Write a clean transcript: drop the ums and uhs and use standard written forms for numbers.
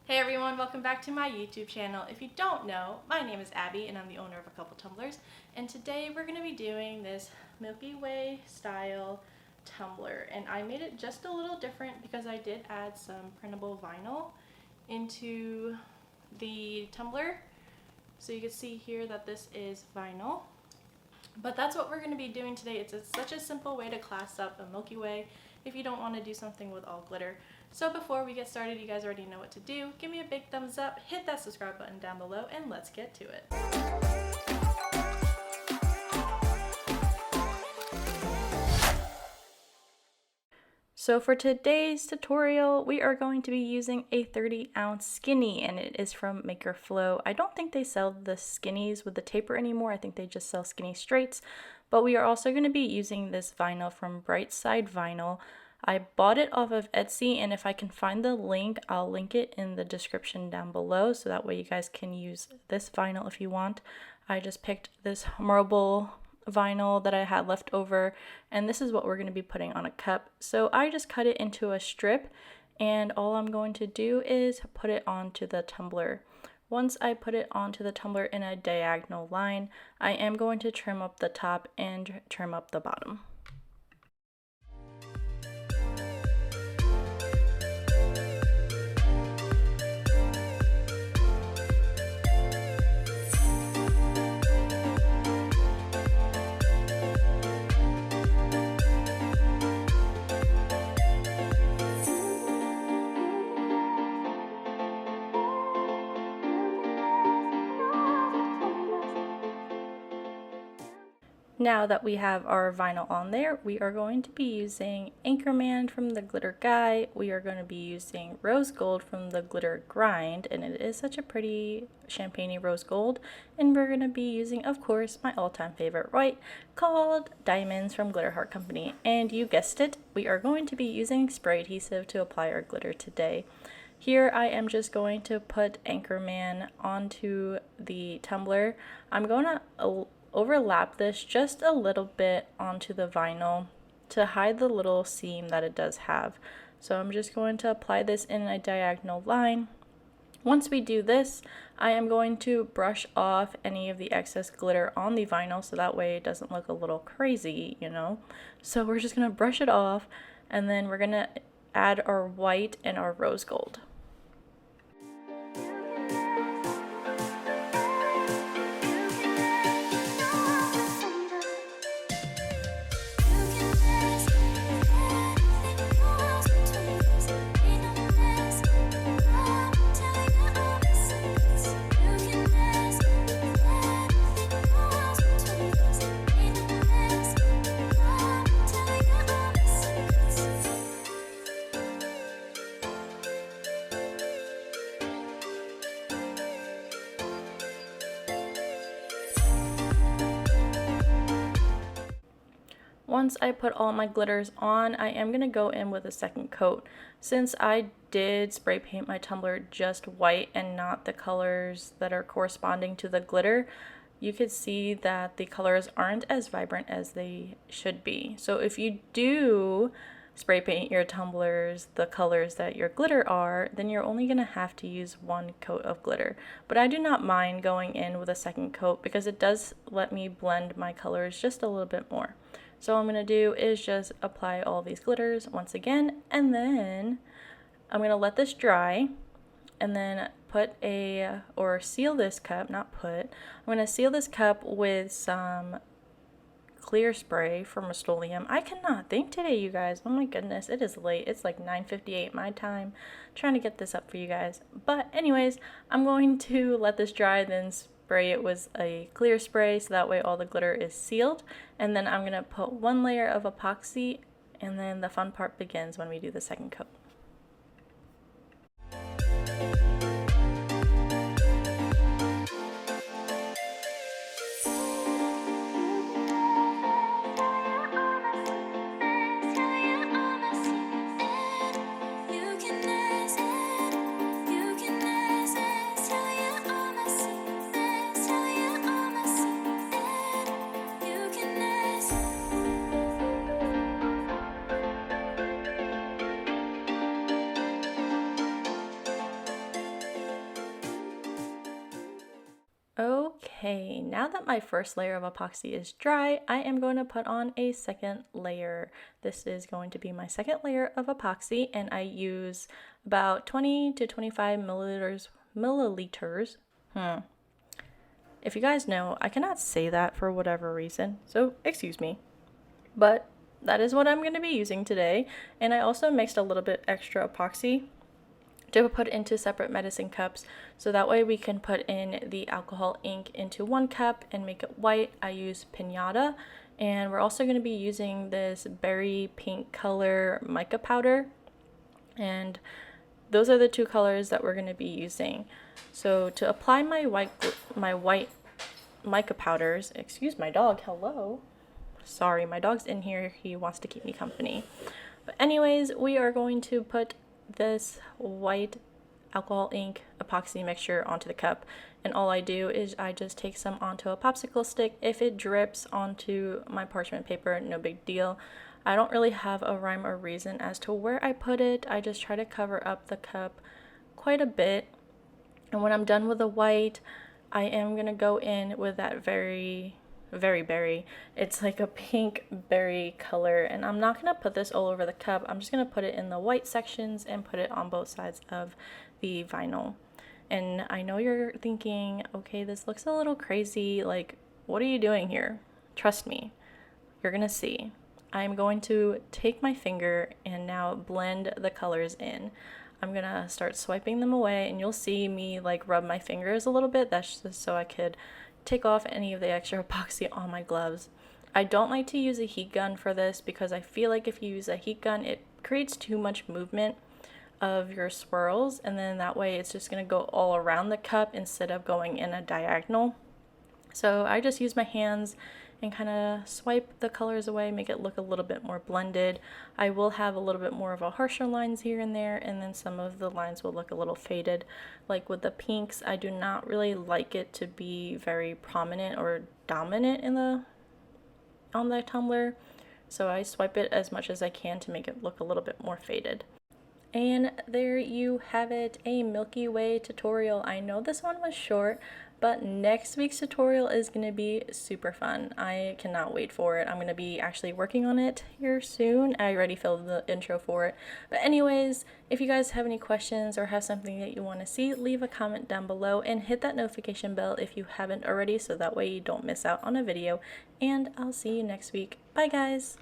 Hey everyone, welcome back to my YouTube channel. If you don't know, my name is Abby and I'm the owner of A Couple Tumblers. And today we're going to be doing this Milky Way style tumbler. And I made it just a little different because I did add some printable vinyl into the tumbler. So you can see here that this is vinyl. But that's what we're going to be doing today. It's such a simple way to class up a Milky Way if you don't want to do something with all glitter. So before we get started, you guys already know what to do. Give me a big thumbs up, hit that subscribe button down below, and let's get to it. So for today's tutorial, we are going to be using a 30-ounce skinny, and it is from Maker Flow. I don't think they sell the skinnies with the taper anymore. I think they just sell skinny straights. But we are also going to be using this vinyl from Bright Side Vinyl. I bought it off of Etsy, and if I can find the link, I'll link it in the description down below, so that way you guys can use this vinyl if you want. I just picked this marble vinyl that I had left over, and this is what we're going to be putting on a cup. So I just cut it into a strip, and all I'm going to do is put it onto the tumbler. Once I put it onto the tumbler in a diagonal line, I am going to trim up the top and trim up the bottom. Now that we have our vinyl on there, we are going to be using Anchorman from the Glitter Guy. We are going to be using Rose Gold from the Glitter Grind, and it is such a pretty champagne-y rose gold. And we're going to be using, of course, my all-time favorite white called Diamonds from Glitter Heart Company. And you guessed it, we are going to be using spray adhesive to apply our glitter today. Here I am just going to put Anchorman onto the tumbler. I'm going to overlap this just a little bit onto the vinyl to hide the little seam that it does have. So I'm just going to apply this in a diagonal line. Once we do this, I am going to brush off any of the excess glitter on the vinyl so that way it doesn't look a little crazy, you know. So we're just going to brush it off, and then we're going to add our white and our rose gold. Once I put all my glitters on, I am going to go in with a second coat. Since I did spray paint my tumbler just white and not the colors that are corresponding to the glitter, you could see that the colors aren't as vibrant as they should be. So if you do spray paint your tumblers the colors that your glitter are, then you're only going to have to use one coat of glitter. But I do not mind going in with a second coat because it does let me blend my colors just a little bit more. So what I'm going to do is just apply all these glitters once again, and then I'm going to let this dry, and then seal this cup, I'm going to seal this cup with some clear spray from Rust-Oleum. I cannot think today, you guys. Oh my goodness, it is late. It's like 9:58 my time. I'm trying to get this up for you guys. But anyways, I'm going to let this dry, then spray it with a clear spray so that way all the glitter is sealed. And then I'm going to put one layer of epoxy, and then the fun part begins when we do the second coat. Okay, now that my first layer of epoxy is dry, I am going to put on a second layer. This is going to be my second layer of epoxy, and I use about 20 to 25 milliliters. If you guys know, I cannot say that for whatever reason, so excuse me. But that is what I'm going to be using today, and I also mixed a little bit extra epoxy to put into separate medicine cups, so that way we can put in the alcohol ink into one cup and make it white. I use Pinata, and we're also going to be using this berry pink color mica powder, and those are the two colors that we're going to be using. So to apply my white mica powders, excuse my dog, hello. Sorry, my dog's in here, he wants to keep me company. But anyways, we are going to put this white alcohol ink epoxy mixture onto the cup, and all I do is I just take some onto a popsicle stick. If it drips onto my parchment paper, no big deal. I don't really have a rhyme or reason as to where I put it. I just try to cover up the cup quite a bit, and when I'm done with the white, I am gonna go in with that very berry. It's like a pink berry color, and I'm not gonna put this all over the cup. I'm just gonna put it in the white sections and put it on both sides of the vinyl. And I know you're thinking, okay, this looks a little crazy, like what are you doing here? Trust me, you're gonna see. I'm going to take my finger and now blend the colors in. I'm gonna start swiping them away, and you'll see me like rub my fingers a little bit. That's just so I could take off any of the extra epoxy on my gloves. I don't like to use a heat gun for this because I feel like if you use a heat gun, it creates too much movement of your swirls, and then that way it's just going to go all around the cup instead of going in a diagonal. So I just use my hands and kind of swipe the colors away, make it look a little bit more blended. I will have a little bit more of a harsher lines here and there, and then some of the lines will look a little faded. Like with the pinks, I do not really like it to be very prominent or dominant on the tumbler, so I swipe it as much as I can to make it look a little bit more faded. And there you have it, a Milky Way tutorial. I know this one was short, but next week's tutorial is going to be super fun. I cannot wait for it. I'm going to be actually working on it here soon. I already filmed the intro for it. But anyways, if you guys have any questions or have something that you want to see, leave a comment down below and hit that notification bell if you haven't already, so that way you don't miss out on a video. And I'll see you next week. Bye guys!